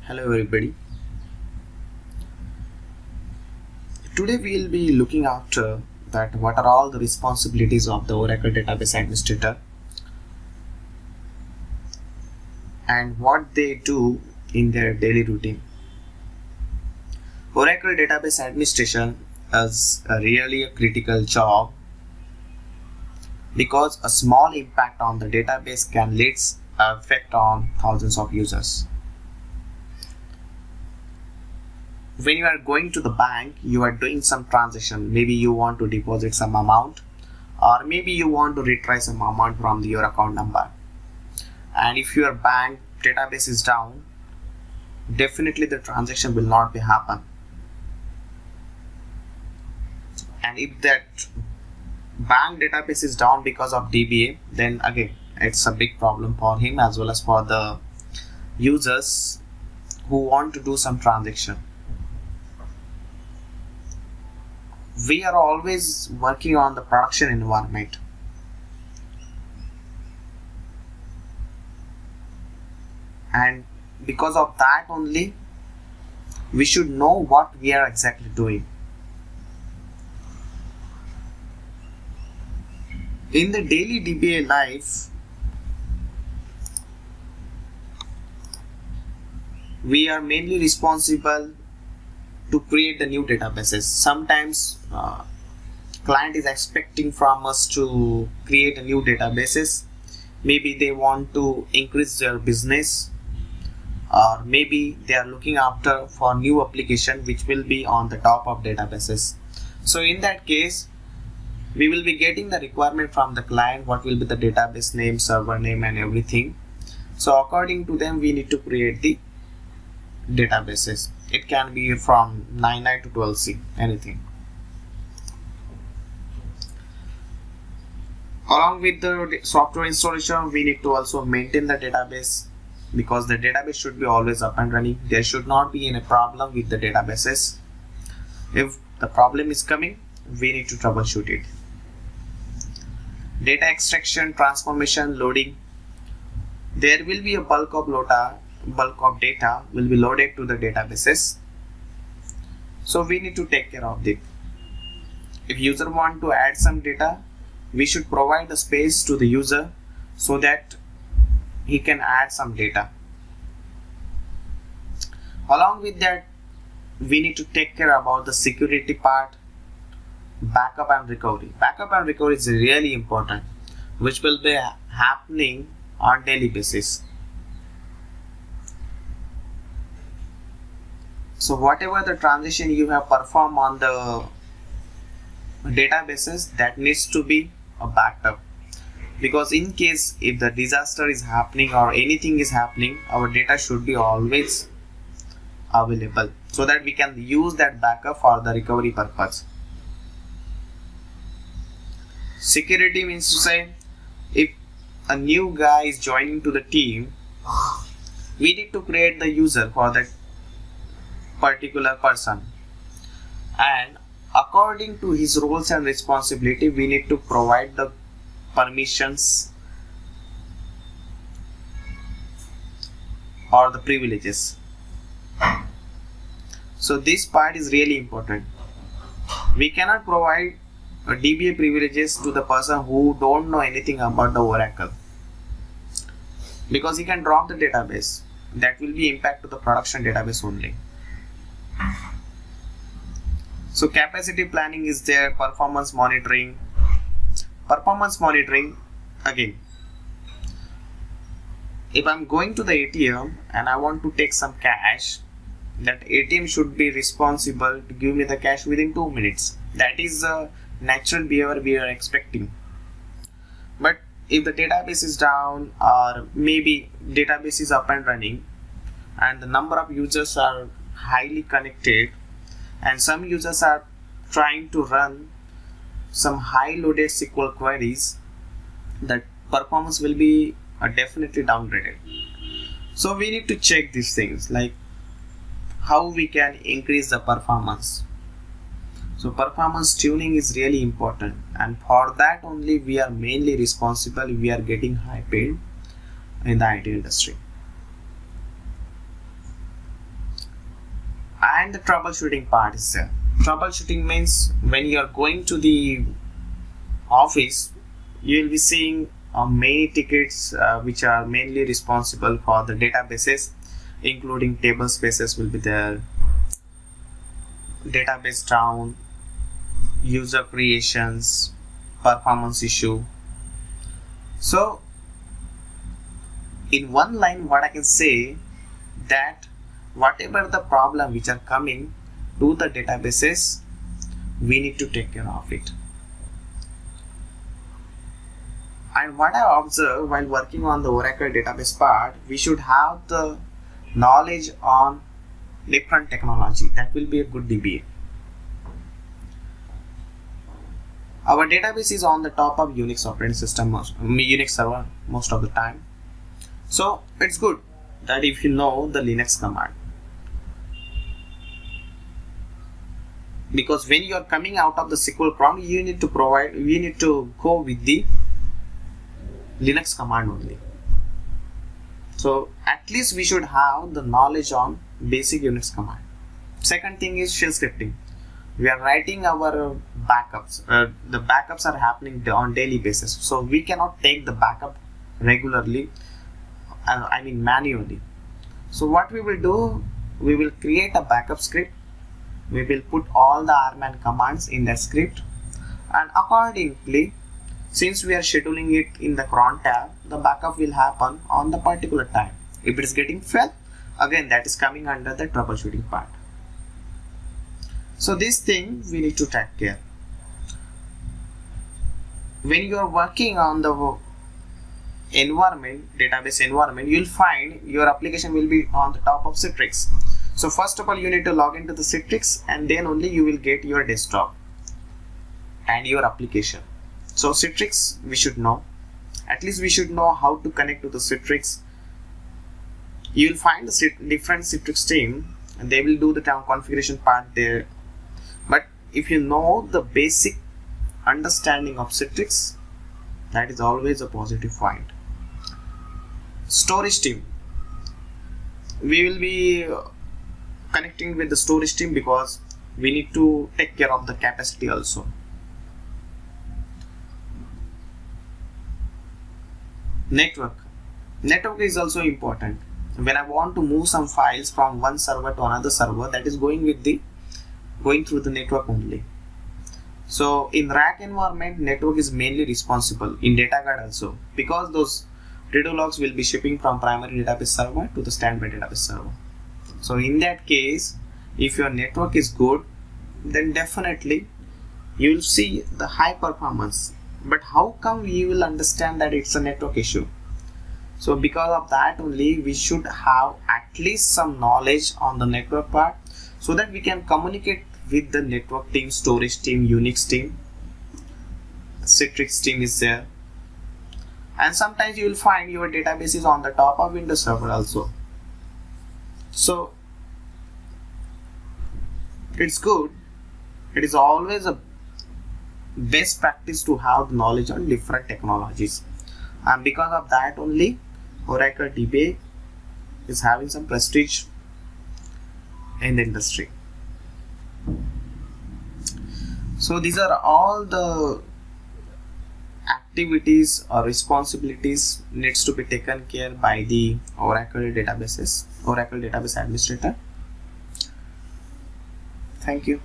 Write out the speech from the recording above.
Hello everybody. Today we will be looking after that what are all the responsibilities of the Oracle Database Administrator and what they do in their daily routine. Oracle Database Administration is really a critical job because a small impact on the database can lead effect on thousands of users. When you are going to the bank, you are doing some transaction. Maybe you want to deposit some amount, or maybe you want to retry some amount from your account number. And if your bank database is down, definitely the transaction will not be happen. And if that bank database is down because of DBA, then again it's a big problem for him as well as for the users who want to do some transaction. We are always working on the production environment, and because of that only we should know what we are exactly doing. In the daily DBA life, we are mainly responsible to create the new databases. Sometimes client is expecting from us to create a new databases. Maybe they want to increase their business, or maybe they are looking after for new application which will be on the top of databases. So in that case, we will be getting the requirement from the client, what will be the database name, server name and everything. So according to them we need to create the databases. It can be from 99 to 12c, anything. Along with the software installation, we need to also maintain the database, because the database should be always up and running. There should not be any problem with the databases. If the problem is coming, we need to troubleshoot it. Data extraction, transformation, loading. There will be a bulk of data will be loaded to the databases, so we need to take care of it. If user want to add some data, we should provide the space to the user so that he can add some data. Along with that, we need to take care about the security part, backup and recovery. Backup and recovery is really important, which will be happening on daily basis. So whatever the transaction you have performed on the databases, that needs to be a backup, because in case if the disaster is happening or anything is happening, our data should be always available so that we can use that backup for the recovery purpose. Security means to say, if a new guy is joining to the team, we need to create the user for that particular person, and according to his roles and responsibility we need to provide the permissions or the privileges. So this part is really important. We cannot provide a DBA privileges to the person who don't know anything about the Oracle, because he can drop the database. That will be impact to the production database only. So capacity planning is there, performance monitoring. Performance monitoring, again, if I'm going to the ATM and I want to take some cash, that ATM should be responsible to give me the cash within 2 minutes. That is the natural behavior we are expecting. But if the database is down, or maybe database is up and running and the number of users are highly connected, and some users are trying to run some high loaded SQL queries, that performance will be definitely downgraded. So we need to check these things, like how we can increase the performance. So performance tuning is really important, and for that only we are mainly responsible. We are getting high paid in the IT industry. And the troubleshooting part is there. Troubleshooting means when you are going to the office, you will be seeing many tickets which are mainly responsible for the databases, including table spaces will be there, database down, user creations, performance issue. So in one line, what I can say that whatever the problem which are coming to the databases, we need to take care of it. And what I observe while working on the Oracle database part, we should have the knowledge on different technology. That will be a good DBA. Our database is on the top of Unix operating system, Unix server most of the time. So it's good that if you know the Linux command, because when you are coming out of the SQL prompt, you need to go with the Linux command only. So at least we should have the knowledge on basic Unix command. Second thing is shell scripting. We are writing our backups. The backups are happening on daily basis, so we cannot take the backup regularly, I mean manually. So what we will do, we will create a backup script. We will put all the rman commands in that script, and accordingly, since we are scheduling it in the cron tab, the backup will happen on the particular time. If it is getting failed, again that is coming under the troubleshooting part. So this thing we need to take care. When you are working on the environment, database environment, you will find your application will be on the top of Citrix. So first of all, you need to log into the Citrix, and then only you will get your desktop and your application. So Citrix we should know. At least we should know how to connect to the Citrix. You will find the different Citrix team, and they will do the configuration part there. But if you know the basic understanding of Citrix, that is always a positive point. Storage team. We will be connecting with the storage team because we need to take care of the capacity also. Network is also important. When I want to move some files from one server to another server, that is going through the network only. So in rack environment, network is mainly responsible, in data guard also, because those redo logs will be shipping from primary database server to the standby database server. So in that case, if your network is good, then definitely you will see the high performance. But how come you will understand that it's a network issue? So because of that only, we should have at least some knowledge on the network part, so that we can communicate with the network team, storage team, Unix team, Citrix team is there. And sometimes you will find your database is on the top of Windows server also. So it's good. It is always a best practice to have knowledge on different technologies, and because of that only, Oracle DBA is having some prestige in the industry. So these are all the activities or responsibilities needs to be taken care by the Oracle Database Administrator. Thank you.